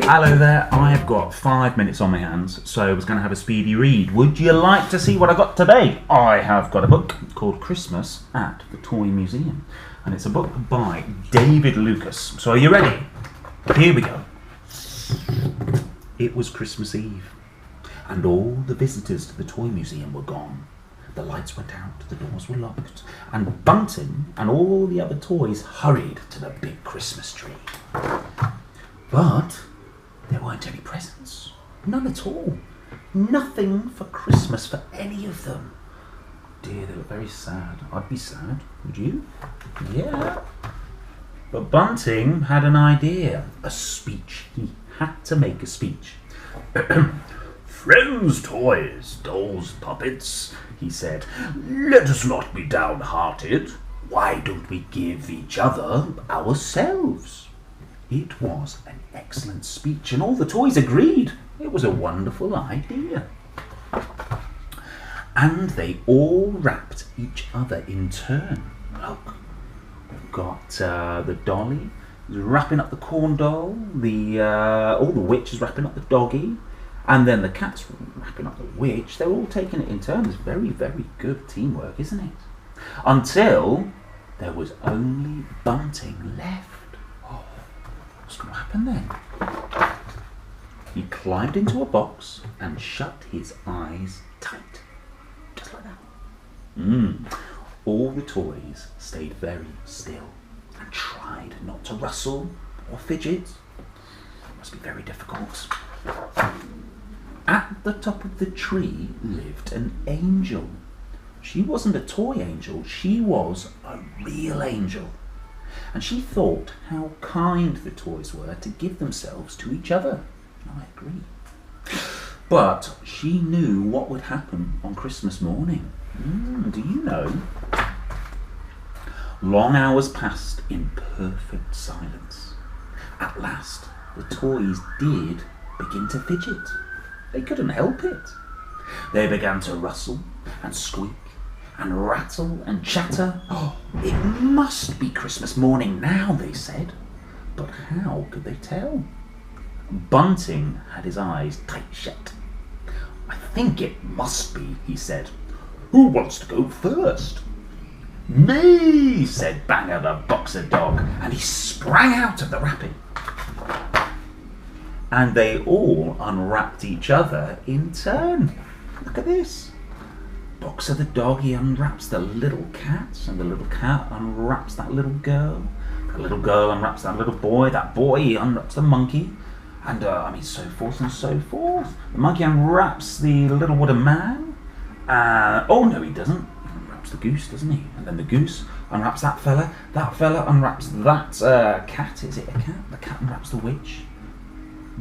Hello there, I've got 5 minutes on my hands, so I was going to have a speedy read. Would you like to see what I got today? I have got a book called Christmas at the Toy Museum, and it's a book by David Lucas. So are you ready? Here we go. It was Christmas Eve, and all the visitors to the Toy Museum were gone. The lights went out, the doors were locked, and Bunting and all the other toys hurried to the big Christmas tree. But there weren't any presents. None at all. Nothing for Christmas for any of them. Dear, they look very sad. I'd be sad. Would you? Yeah. But Bunting had an idea. A speech. He had to make a speech. "Friends, toys, dolls, puppets," he said, "let us not be downhearted. Why don't we give each other ourselves?" It was an excellent speech, and all the toys agreed. It was a wonderful idea. And they all wrapped each other in turn. Look, we've got the dolly wrapping up the corn doll, all the witch is wrapping up the doggy, and then the cat's wrapping up the witch. They're all taking it in turns. Very, very good teamwork, isn't it? Until there was only Bunting left. What's going to happen then? He climbed into a box and shut his eyes tight. Just like that. All the toys stayed very still and tried not to rustle or fidget. It must be very difficult. At the top of the tree lived an angel. She wasn't a toy angel, she was a real angel. And she thought how kind the toys were to give themselves to each other. I agree. But she knew what would happen on Christmas morning. Do you know? Long hours passed in perfect silence. At last, the toys did begin to fidget. They couldn't help it. They began to rustle and squeak and rattle and chatter. "Oh, it must be Christmas morning now," they said. But how could they tell? Bunting had his eyes tight shut. "I think it must be," he said. "Who wants to go first?" "Me," said Banger the boxer dog, and he sprang out of the wrapping. And they all unwrapped each other in turn. Look at this. Boxer the dog, he unwraps the little cat, and the little cat unwraps that little girl. The little girl unwraps that little boy. That boy, he unwraps the monkey, and so forth and so forth. The monkey unwraps the little wooden man. Oh no, he doesn't. He unwraps the goose, doesn't he? And then the goose unwraps that fella. That fella unwraps that cat. Is it a cat? The cat unwraps the witch.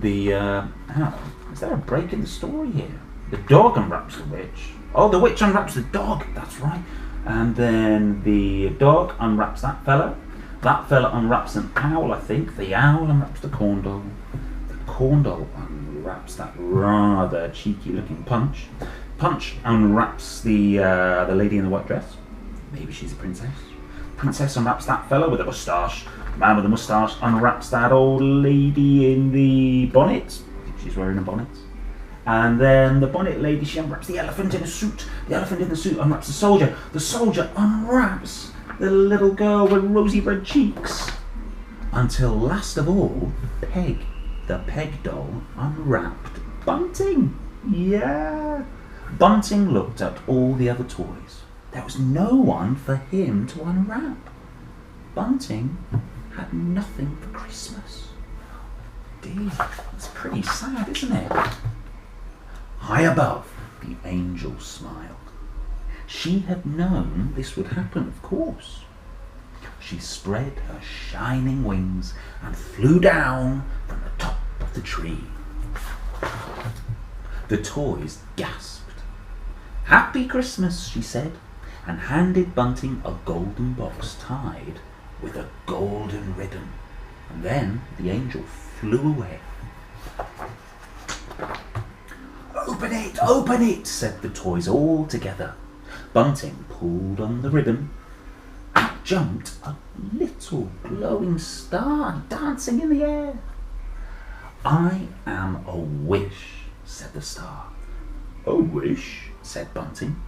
Is there a break in the story here? The dog unwraps the witch. Oh, the witch unwraps the dog, that's right. And then the dog unwraps that fella. That fella unwraps an owl, I think. The owl unwraps the corn doll. The corn doll unwraps that rather cheeky looking Punch. Punch unwraps the lady in the white dress. Maybe she's a princess. Princess unwraps that fella with a moustache. The man with the moustache unwraps that old lady in the bonnet. I think she's wearing a bonnet. And then the bonnet lady, she unwraps the elephant in a suit. The elephant in the suit unwraps the soldier. The soldier unwraps the little girl with rosy red cheeks. Until last of all, Peg, the Peg doll, unwrapped Bunting. Yeah. Bunting looked at all the other toys. There was no one for him to unwrap. Bunting had nothing for Christmas. Dear, it's pretty sad, isn't it? High above, the angel smiled. She had known this would happen, of course. She spread her shining wings and flew down from the top of the tree. The toys gasped. "Happy Christmas," she said, and handed Bunting a golden box tied with a golden ribbon. And then the angel flew away. Open it, said the toys all together. Bunting pulled on the ribbon. Out jumped a little glowing star dancing in the air. I am a wish, said the star. A wish, said Bunting.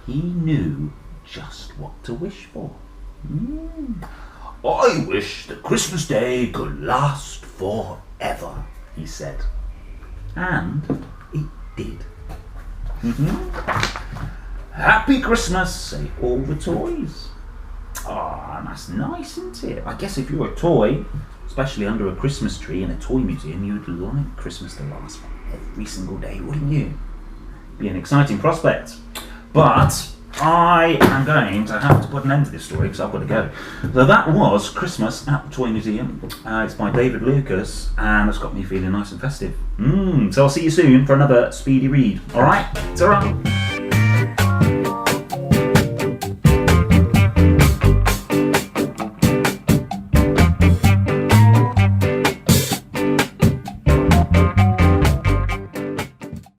He knew just what to wish for. I wish that Christmas Day could last forever, he said. And it did. Happy Christmas, say all the toys. Ah, that's nice, isn't it? I guess if you're a toy, especially under a Christmas tree in a toy museum, you'd like Christmas to last for every single day, wouldn't you? Be an exciting prospect. But I am going to have to put an end to this story because I've got to go. So that was Christmas at the Toy Museum. It's by David Lucas and it's got me feeling nice and festive. So I'll see you soon for another speedy read. Alright? Ta-ra!